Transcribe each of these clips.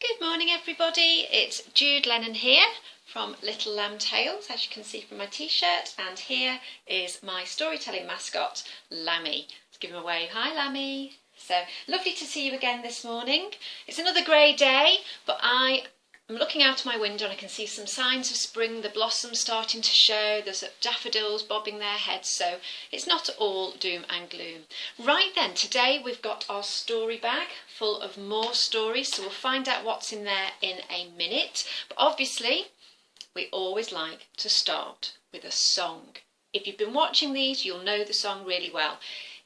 Good morning everybody, it's Jude Lennon here from Little Lamb Tales, as you can see from my t-shirt, and here is my storytelling mascot, Lammy. Let's give him a wave. Hi Lammy. So, lovely to see you again this morning. It's another grey day, but I'm looking out of my window and I can see some signs of spring, the blossoms starting to show, there's daffodils bobbing their heads, so it's not all doom and gloom. Right then, today we've got our story bag full of more stories, so we'll find out what's in there in a minute. But obviously, we always like to start with a song. If you've been watching these, you'll know the song really well.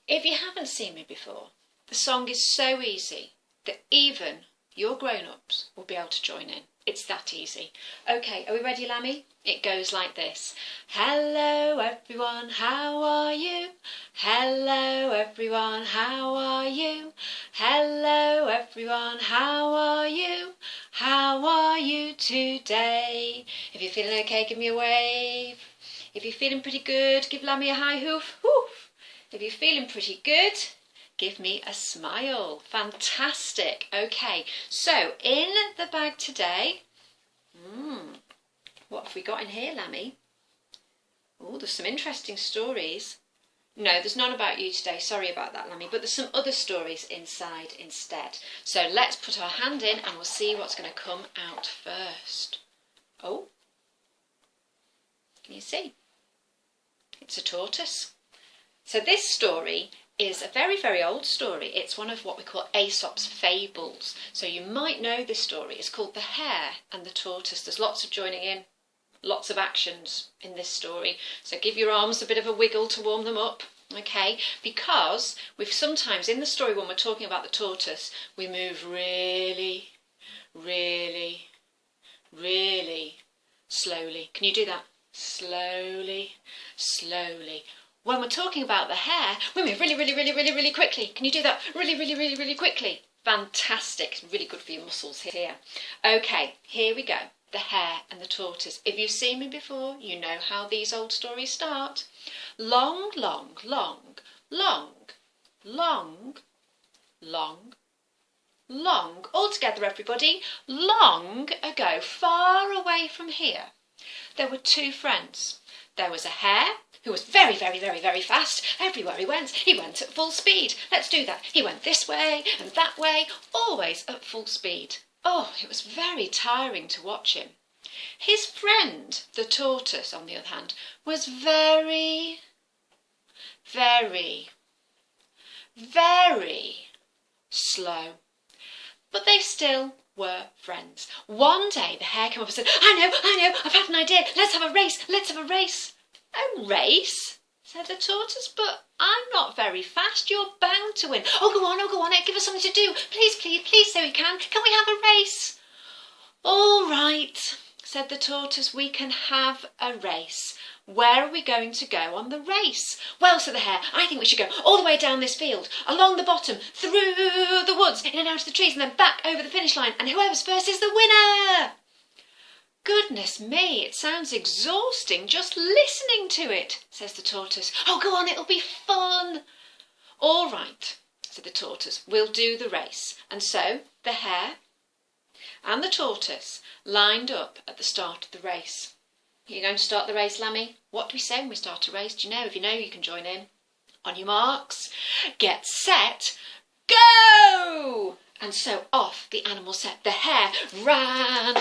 If you haven't seen me before, the song is so easy that even your grown-ups will be able to join in. It's that easy. Okay, are we ready, Lammy? It goes like this. Hello everyone, how are you? Hello everyone, how are you? Hello everyone, how are you? How are you today? If you're feeling okay, give me a wave. If you're feeling pretty good, give Lammy a high hoof. Hoof. If you're feeling pretty good, give me a smile. Fantastic. Okay, so in the bag today, what have we got in here, Lammy? Oh, there's some interesting stories. No, there's none about you today. Sorry about that, Lammy. But there's some other stories inside instead. So let's put our hand in and we'll see what's going to come out first. Oh, can you see? It's a tortoise. So this story is a very, very old story. It's one of what we call Aesop's fables. So you might know this story. It's called The Hare and the Tortoise. There's lots of joining in, lots of actions in this story. So give your arms a bit of a wiggle to warm them up, okay? Because we've sometimes, in the story when we're talking about the tortoise, we move really, really, really slowly. Can you do that? Slowly, slowly. When we're talking about the hare, we move really, really, really, really, really quickly. Can you do that? Really, really, really, really quickly. Fantastic. Really good for your muscles here. Okay, here we go. The Hare and the Tortoise. If you've seen me before, you know how these old stories start. Long, long, long, long, long, long, long. All together, everybody. Long ago, far away from here, there were two friends. There was a hare who was very, very, very, very fast. Everywhere he went at full speed. Let's do that. He went this way and that way, always at full speed. Oh, it was very tiring to watch him. His friend, the tortoise, on the other hand, was very, very, very slow. But they still were friends. One day the hare came up and said, I know, I've had an idea. Let's have a race, let's have a race. A race? Said the tortoise, but I'm not very fast. You're bound to win. Oh, go on, give us something to do. Please, please, please, so we can. Can we have a race? All right, said the tortoise, we can have a race. Where are we going to go on the race? Well, said the hare, I think we should go all the way down this field, along the bottom, through the woods, in and out of the trees, and then back over the finish line, and whoever's first is the winner. Goodness me, it sounds exhausting just listening to it, says the tortoise. Oh, go on, it'll be fun. All right, said the tortoise, we'll do the race. And so the hare and the tortoise lined up at the start of the race. You're going to start the race, Lammy? What do we say when we start a race? Do you know? If you know, you can join in. On your marks, get set, go! And so off the animal set. The hare ran,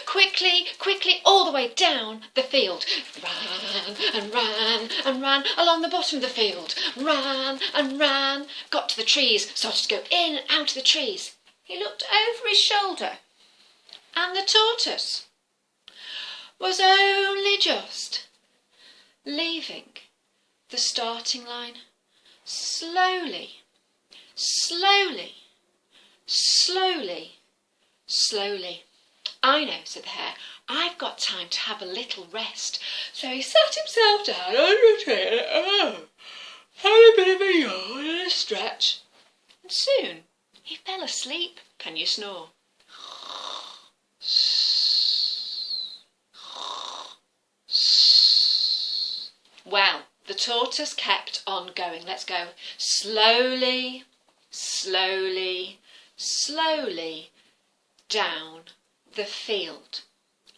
quickly, quickly, all the way down the field. Ran and ran and ran along the bottom of the field. Ran and ran, got to the trees, started to go in and out of the trees. He looked over his shoulder, and the tortoise was only just leaving the starting line. Slowly, slowly, slowly, slowly. I know, said the hare, I've got time to have a little rest. So he sat himself down on a tree, had a bit of a yawn and a stretch, and soon he fell asleep. Can you snore? Well, the tortoise kept on going. Let's go. Slowly, slowly, slowly down the field.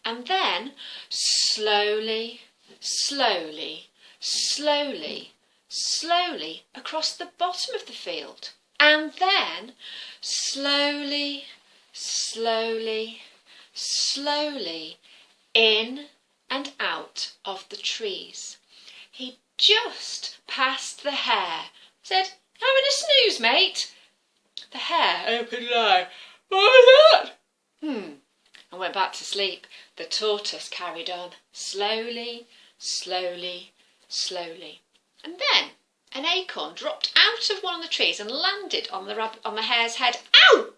And then slowly, slowly, slowly, slowly across the bottom of the field. And then slowly, slowly, slowly in and out of the trees. He just passed the hare. Said, "Having a snooze, mate?" The hare opened an eye. "What was that?" And went back to sleep. The tortoise carried on, slowly, slowly, slowly. And then an acorn dropped out of one of the trees and landed on the hare's head. Ow!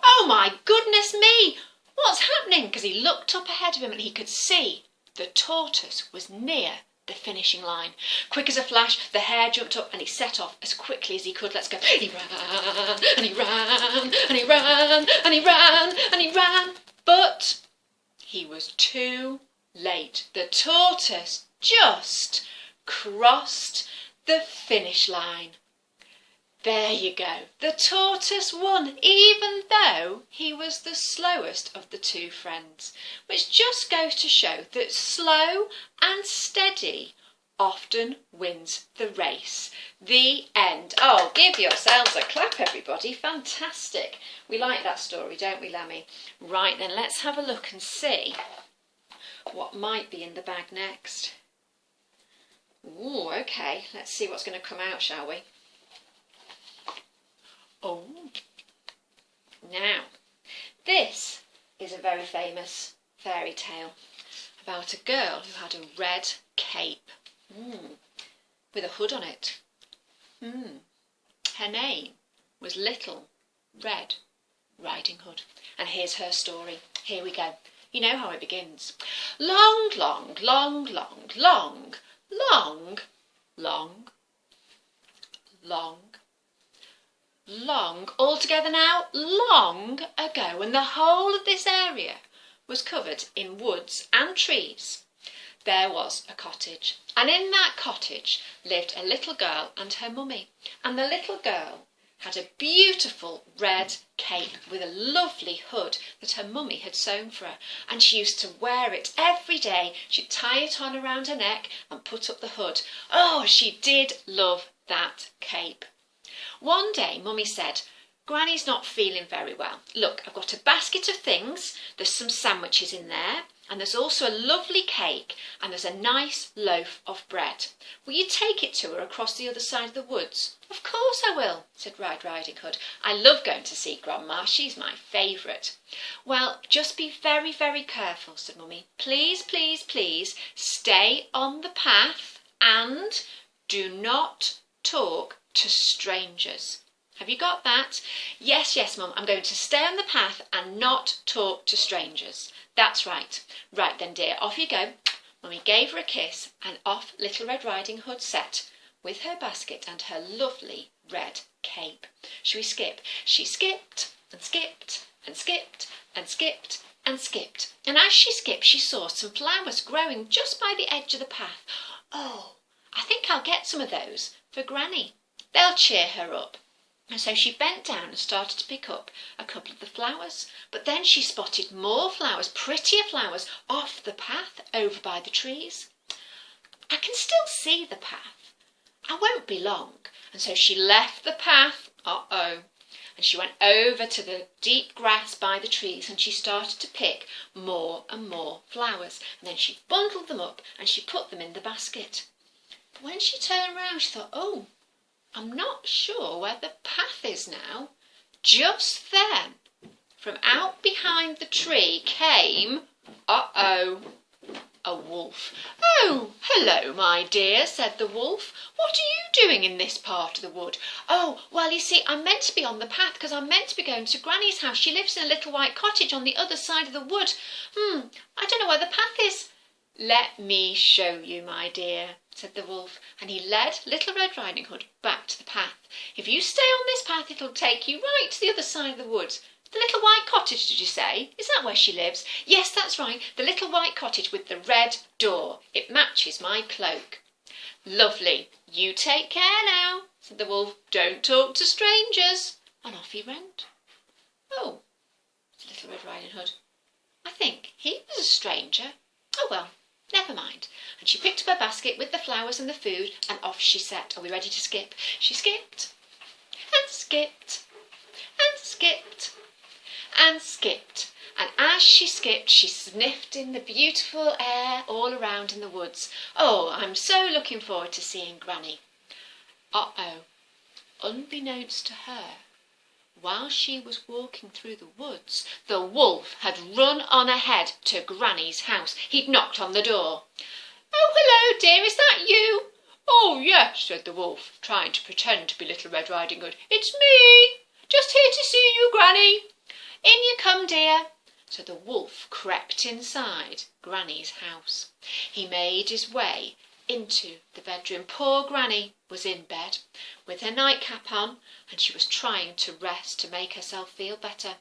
Oh my goodness me! What's happening? Because he looked up ahead of him and he could see the tortoise was near the finishing line. Quick as a flash, the hare jumped up and he set off as quickly as he could. Let's go. He ran, and he ran, and he ran, and he ran, and he ran. But he was too late. The tortoise just crossed the finish line. There you go. The tortoise won, even though he was the slowest of the two friends, which just goes to show that slow and steady often wins the race. The end. Oh, give yourselves a clap, everybody. Fantastic. We like that story, don't we, Lammy? Right then, let's have a look and see what might be in the bag next. Ooh, okay. Let's see what's going to come out, shall we? Oh, now, this is a very famous fairy tale about a girl who had a red cape with a hood on it. Her name was Little Red Riding Hood. And here's her story. Here we go. You know how it begins. Long, long, long, long, long, long, long, long, long, all together now, long ago, when the whole of this area was covered in woods and trees, there was a cottage. And in that cottage lived a little girl and her mummy. And the little girl had a beautiful red cape with a lovely hood that her mummy had sewn for her. And she used to wear it every day. She'd tie it on around her neck and put up the hood. Oh, she did love that cape. One day, Mummy said, "Granny's not feeling very well. Look, I've got a basket of things. There's some sandwiches in there, and there's also a lovely cake, and there's a nice loaf of bread. Will you take it to her across the other side of the woods?" "Of course I will," said Red Riding Hood. "I love going to see Grandma. She's my favourite." "Well, just be very, very careful," said Mummy. "Please, please, please stay on the path and do not talk to strangers. Have you got that?" "Yes, yes, Mum, I'm going to stay on the path and not talk to strangers." "That's right. Right then, dear, off you go." Mummy gave her a kiss and off Little Red Riding Hood set with her basket and her lovely red cape. Shall we skip? She skipped and skipped and skipped and skipped and skipped. And as she skipped, she saw some flowers growing just by the edge of the path. "Oh, I think I'll get some of those for Granny. They'll cheer her up." And so she bent down and started to pick up a couple of the flowers. But then she spotted more flowers, prettier flowers, off the path over by the trees. "I can still see the path. I won't be long." And so she left the path, and she went over to the deep grass by the trees and she started to pick more and more flowers. And then she bundled them up and she put them in the basket. But when she turned round, she thought, "Oh, I'm not sure where the path is now." Just then, from out behind the tree came, a wolf. "Oh, hello, my dear," said the wolf. "What are you doing in this part of the wood?" "Oh, well, you see, I'm meant to be on the path because I'm meant to be going to Granny's house. She lives in a little white cottage on the other side of the wood. I don't know where the path is." "Let me show you, my dear," said the wolf, and he led Little Red Riding Hood back to the path. "If you stay on this path, it'll take you right to the other side of the wood." "The little white cottage, did you say? Is that where she lives?" "Yes, that's right, the little white cottage with the red door. It matches my cloak." "Lovely. You take care now," said the wolf. "Don't talk to strangers." And off he went. Little Red Riding Hood. I think he was a stranger. Oh well, never mind. And she picked up her basket with the flowers and the food, and off she set. Are we ready to skip? She skipped and skipped and skipped and skipped. And as she skipped, she sniffed in the beautiful air all around in the woods. Oh, I'm so looking forward to seeing Granny. Uh-oh, unbeknownst to her, while she was walking through the woods, the wolf had run on ahead to Granny's house. He'd knocked on the door. "Oh, hello, dear, is that you?" "Oh, yes," said the wolf, trying to pretend to be Little Red Riding Hood. "It's me. Just here to see you, Granny." "In you come, dear." So the wolf crept inside Granny's house. He made his way into the bedroom. Poor Granny was in bed with her nightcap on, and she was trying to rest to make herself feel better.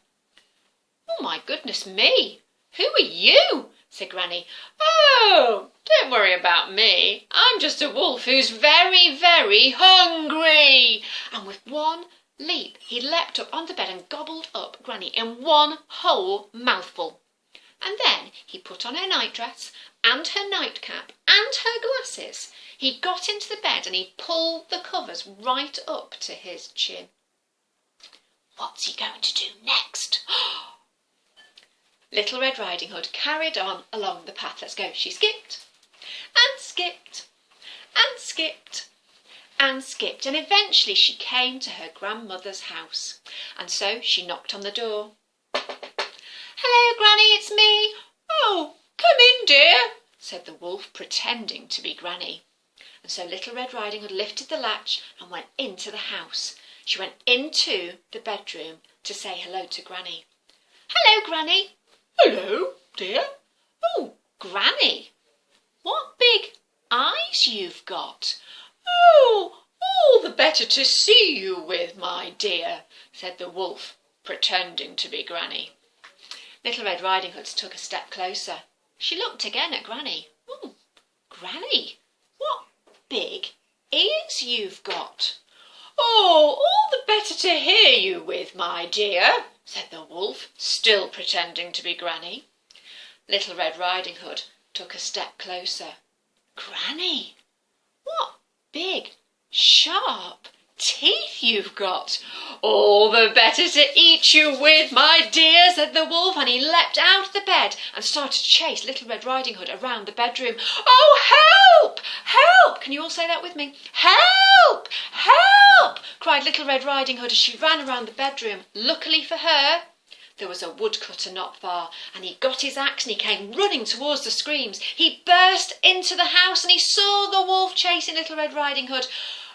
"Oh, my goodness me! Who are you?" said Granny. "Oh, don't worry about me. I'm just a wolf who's very, very hungry." And with one leap, he leapt up on the bed and gobbled up Granny in one whole mouthful. And then he put on her nightdress and her nightcap and her glasses. He got into the bed and he pulled the covers right up to his chin. What's he going to do next? Little Red Riding Hood carried on along the path. Let's go. She skipped and skipped and skipped and skipped, and eventually she came to her grandmother's house. And so she knocked on the door. "Hello, Granny, it's me." "Oh, come in, dear," said the wolf, pretending to be Granny. And so Little Red Riding Hood lifted the latch and went into the house. She went into the bedroom to say hello to Granny. "Hello, Granny." "Hello, dear." "Oh, Granny, what big eyes you've got." "Oh, all the better to see you with, my dear," said the wolf, pretending to be Granny. Little Red Riding Hood took a step closer. She looked again at Granny. "Oh, Granny, what big ears you've got." "Oh, all the better to hear you with, my dear," said the wolf, still pretending to be Granny. Little Red Riding Hood took a step closer. "Granny, what big, sharp teeth you've got." "All the better to eat you with, my dear," said the wolf, and he leapt out of the bed and started to chase Little Red Riding Hood around the bedroom. "Oh, help! Help!" Can you all say that with me? "Help! Help!" cried Little Red Riding Hood as she ran around the bedroom. Luckily for her, there was a woodcutter not far, and he got his axe and he came running towards the screams. He burst into the house and he saw the wolf chasing Little Red Riding Hood.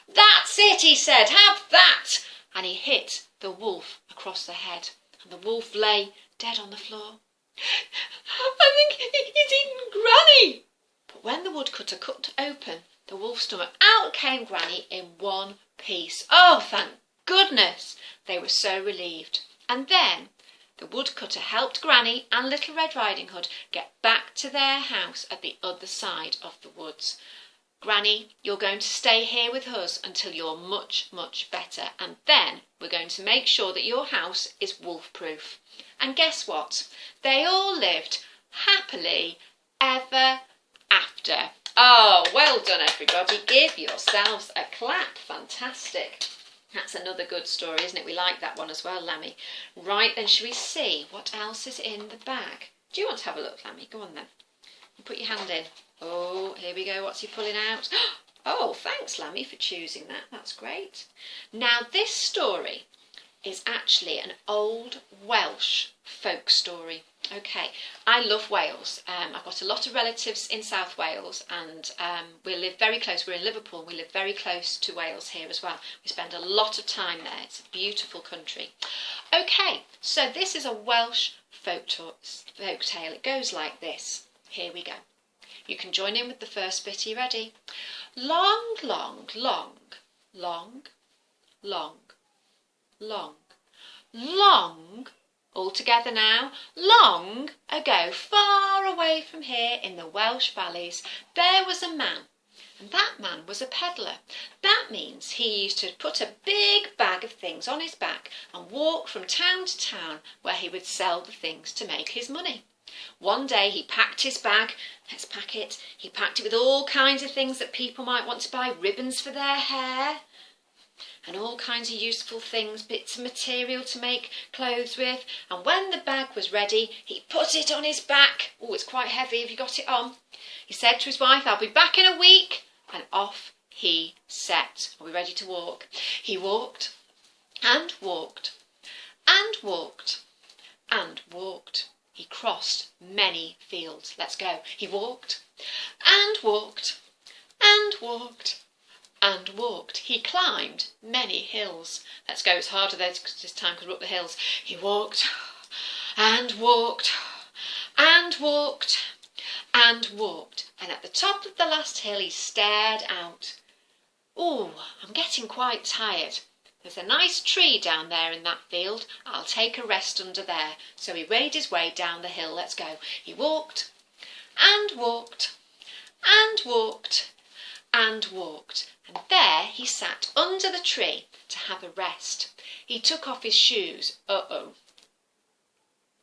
"That's it," he said, "have that!" And he hit the wolf across the head, and the wolf lay dead on the floor. "I think he's eaten Granny." But when the woodcutter cut open the wolf's stomach, out came Granny in one piece. Oh, thank goodness! They were so relieved. And then the woodcutter helped Granny and Little Red Riding Hood get back to their house at the other side of the woods. "Granny, you're going to stay here with us until you're much, much better, and then we're going to make sure that your house is wolf-proof." And guess what? They all lived happily ever after. Oh, well done, everybody. Give yourselves a clap. Fantastic. That's another good story, isn't it? We like that one as well, Lammy. Right, then, shall we see what else is in the bag? Do you want to have a look, Lammy? Go on, then. Put your hand in. Oh, here we go. What's he pulling out? Oh, thanks, Lammy, for choosing that. That's great. Now, this story is actually an old Welsh folk story. Okay, I love Wales. I've got a lot of relatives in South Wales, and we live very close. We're in Liverpool. We live very close to Wales here as well. We spend a lot of time there. It's a beautiful country. Okay, so this is a Welsh folk tale. It goes like this. Here we go. You can join in with the first bit. Are you ready? Long, long, long, long, long, long, long, all together now. Long ago, far away from here in the Welsh valleys, there was a man And that man was a peddler. That means he used to put a big bag of things on his back and walk from town to town where he would sell the things to make his money. One day he packed his bag, let's pack it, he packed it with all kinds of things that people might want to buy, ribbons for their hair, and all kinds of useful things, bits of material to make clothes with. And when the bag was ready, he put it on his back. Oh, it's quite heavy if you got it on. He said to his wife, "I'll be back in a week." And off he set. Are we ready to walk? He walked and walked and walked and walked. He crossed many fields. Let's go. He walked and walked and walked and walked. He climbed many hills. Let's go. It's harder this time because we're up the hills. He walked and walked and walked and walked. And at the top of the last hill he stared out. "Oh, I'm getting quite tired. There's a nice tree down there in that field. I'll take a rest under there." So he made his way down the hill. Let's go. He walked and walked and walked and walked. And there he sat under the tree to have a rest. He took off his shoes. Uh-oh.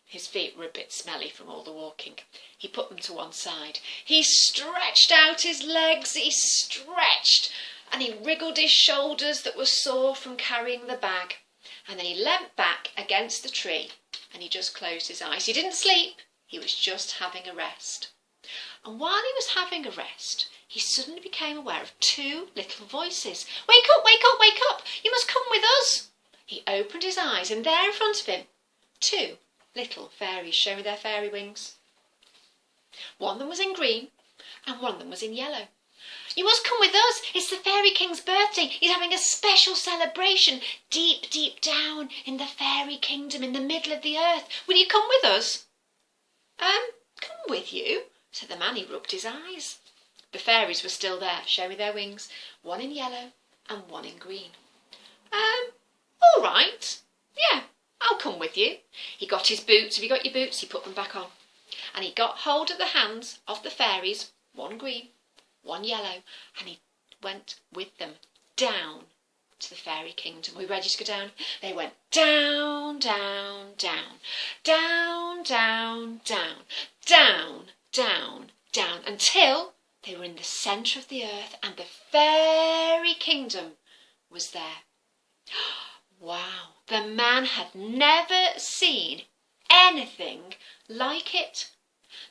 His feet were a bit smelly from all the walking. He put them to one side. He stretched out his legs. He stretched. And he wriggled his shoulders that were sore from carrying the bag. And then he leant back against the tree and he just closed his eyes. He didn't sleep. He was just having a rest. And while he was having a rest, he suddenly became aware of two little voices. "Wake up, wake up, wake up! You must come with us!" He opened his eyes and there in front of him, two little fairies. Show me their fairy wings. One of them was in green and one of them was in yellow. "You must come with us. It's the Fairy King's birthday. He's having a special celebration deep, deep down in the fairy kingdom in the middle of the earth. Will you come with us?" Come with you?" said the man. He rubbed his eyes. The fairies were still there. Show me their wings. One in yellow and one in green. All right. Yeah, I'll come with you." He got his boots. Have you got your boots? He put them back on. And he got hold of the hands of the fairies, one green, one yellow, and he went with them down to the fairy kingdom. Are we ready to go down? They went down, down, down, down, down, down, down, down, down, until they were in the centre of the earth and the fairy kingdom was there. Wow, the man had never seen anything like it.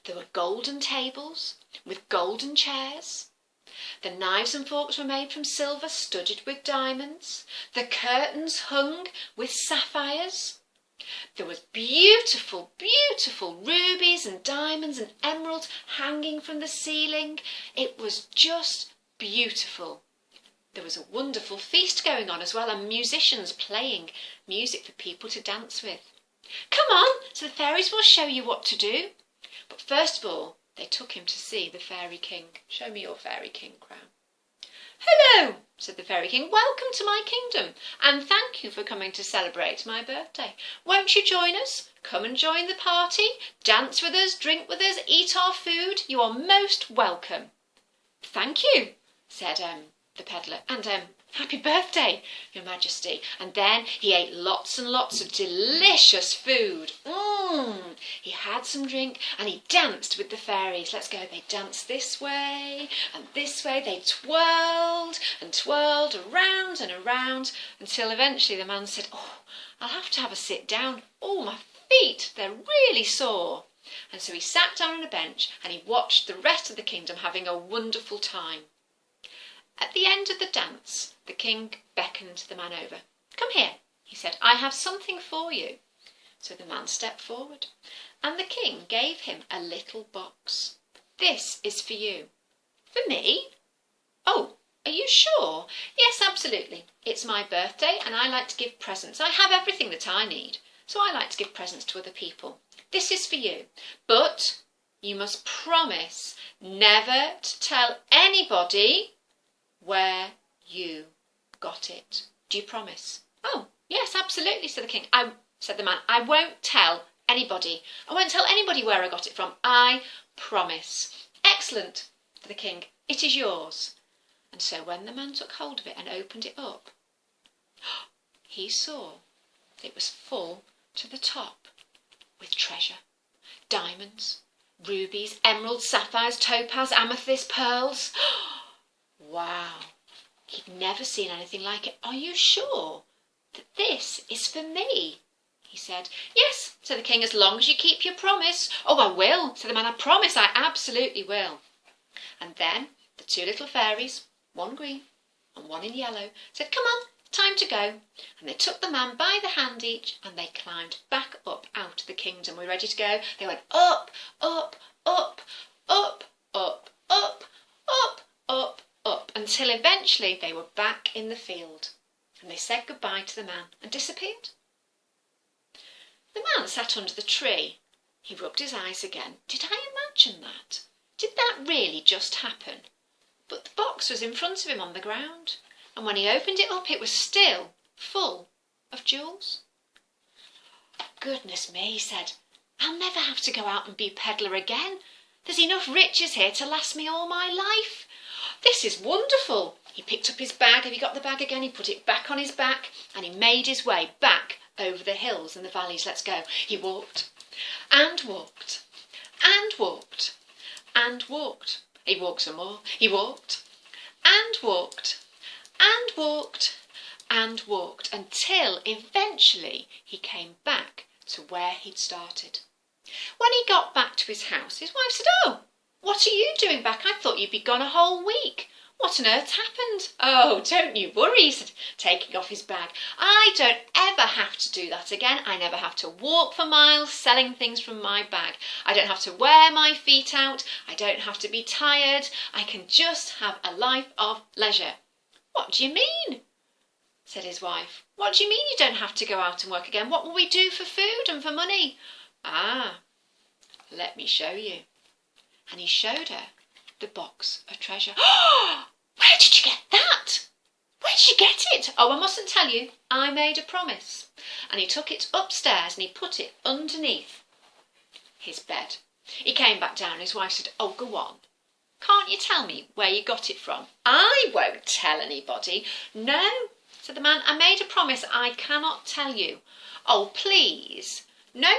There were golden tables with golden chairs. The knives and forks were made from silver studded with diamonds. The curtains hung with sapphires. There was beautiful, beautiful rubies and diamonds and emeralds hanging from the ceiling. It was just beautiful. There was a wonderful feast going on as well, and musicians playing music for people to dance with. "Come on, so the fairies will show you what to do." But first of all, they took him to see the Fairy King. Show me your Fairy King crown. "Hello," said the Fairy King. "Welcome to my kingdom, and thank you for coming to celebrate my birthday. Won't you join us? Come and join the party. Dance with us, drink with us, eat our food. You are most welcome." "Thank you," said the peddler, "and happy birthday, Your Majesty." And then he ate lots and lots of delicious food. He had some drink and he danced with the fairies. Let's go. They danced this way and this way. They twirled and twirled around and around until eventually the man said, "Oh, I'll have to have a sit down. Oh, my feet, they're really sore." And so he sat down on a bench and he watched the rest of the kingdom having a wonderful time. At the end of the dance, the king beckoned the man over. "Come here," he said. "I have something for you." So the man stepped forward, and the king gave him a little box. "This is for you." "For me?" "Oh, are you sure?" "Yes, absolutely. It's my birthday, and I like to give presents. I have everything that I need, so I like to give presents to other people. This is for you, but you must promise never to tell anybody where you got it. Do you promise?" "Oh, yes, absolutely," said the king. Said the man, "I won't tell anybody. I won't tell anybody where I got it from. I promise." "Excellent," said the king. "It is yours." And so when the man took hold of it and opened it up, he saw it was full to the top with treasure. Diamonds, rubies, emeralds, sapphires, topaz, amethyst, pearls. Wow, he'd never seen anything like it. Are you sure that this is for me? He said. Yes, said the king, as long as you keep your promise. Oh, I will, said the man. I promise, I absolutely will. And then the two little fairies, one green and one in yellow, said, come on, time to go. And they took the man by the hand each and they climbed back up out of the kingdom. We're ready to go. They went up, up, up, up, up, up, up, up, up, until eventually they were back in the field. And they said goodbye to the man and disappeared. The man sat under the tree. He rubbed his eyes again. Did I imagine that? Did that really just happen? But the box was in front of him on the ground, and when he opened it up, it was still full of jewels. Goodness me, he said, I'll never have to go out and be a peddler again. There's enough riches here to last me all my life. This is wonderful. He picked up his bag. Have you got the bag again? He put it back on his back, and he made his way back over the hills and the valleys. Let's go. He walked and walked and walked and walked. He walked some more. He walked and walked and walked and walked until eventually he came back to where he'd started. When he got back to his house, his wife said, oh, what are you doing back? I thought you'd be gone a whole week. What on earth's happened? Oh, don't you worry, he said, taking off his bag. I don't ever have to do that again. I never have to walk for miles selling things from my bag. I don't have to wear my feet out. I don't have to be tired. I can just have a life of leisure. What do you mean? Said his wife. What do you mean you don't have to go out and work again? What will we do for food and for money? Ah, let me show you. And he showed her the box of treasure. Where did you get that? Where did you get it? Oh, I mustn't tell you. I made a promise. And he took it upstairs and he put it underneath his bed. He came back down and his wife said, oh, go on. Can't you tell me where you got it from? I won't tell anybody. No, said the man, I made a promise. I cannot tell you. Oh, please. No,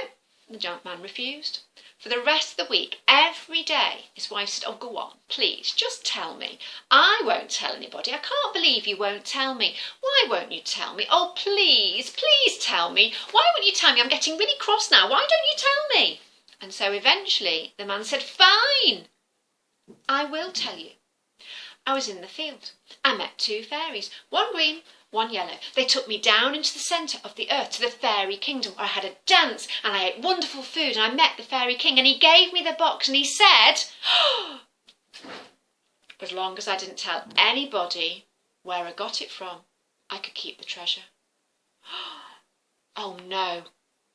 the junk man refused. For the rest of the week, every day, his wife said, oh, go on, please, just tell me. I won't tell anybody. I can't believe you won't tell me. Why won't you tell me? Oh, please, please tell me. Why won't you tell me? I'm getting really cross now. Why don't you tell me? And so eventually the man said, fine, I will tell you. I was in the field. I met two fairies, one green, one yellow. They took me down into the centre of the earth to the fairy kingdom where I had a dance and I ate wonderful food and I met the fairy king and he gave me the box and he said, oh, as long as I didn't tell anybody where I got it from, I could keep the treasure. Oh no,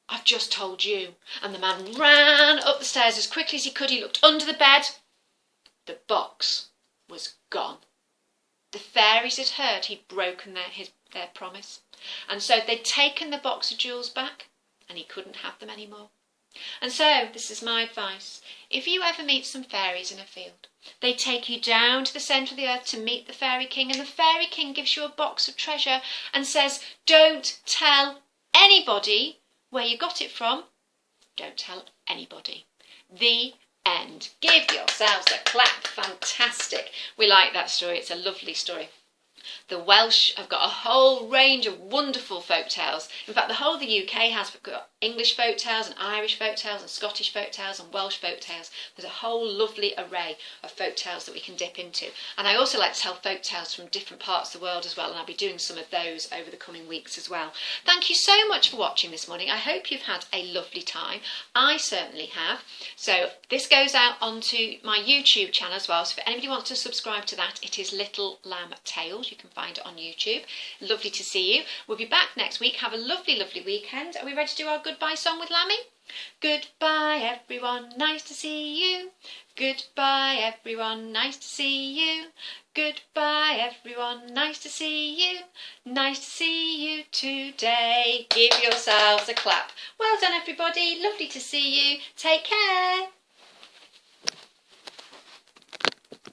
I've just told you. And the man ran up the stairs as quickly as he could. He looked under the bed. The box was gone. The fairies had heard he'd broken their promise, and so they'd taken the box of jewels back, and he couldn't have them anymore. And so, this is my advice. If you ever meet some fairies in a field, they take you down to the centre of the earth to meet the fairy king, and the fairy king gives you a box of treasure and says, don't tell anybody where you got it from. Don't tell anybody. The end. Give yourselves a clap. Fantastic. We like that story. It's a lovely story. The Welsh have got a whole range of wonderful folk tales. In fact, the whole of the UK has got English folk tales and Irish folk tales and Scottish folk tales and Welsh folk tales. There's a whole lovely array of folk tales that we can dip into. And I also like to tell folk tales from different parts of the world as well, and I'll be doing some of those over the coming weeks as well. Thank you so much for watching this morning. I hope you've had a lovely time. I certainly have. So this goes out onto my YouTube channel as well. So if anybody wants to subscribe to that, it is Little Lamb Tales. You can find it on YouTube. Lovely to see you. We'll be back next week. Have a lovely, lovely weekend. Are we ready to do our goodbye song with Lammy? Goodbye everyone, nice to see you. Goodbye everyone, nice to see you. Goodbye everyone, nice to see you. Nice to see you today. Give yourselves a clap. Well done everybody, lovely to see you. Take care.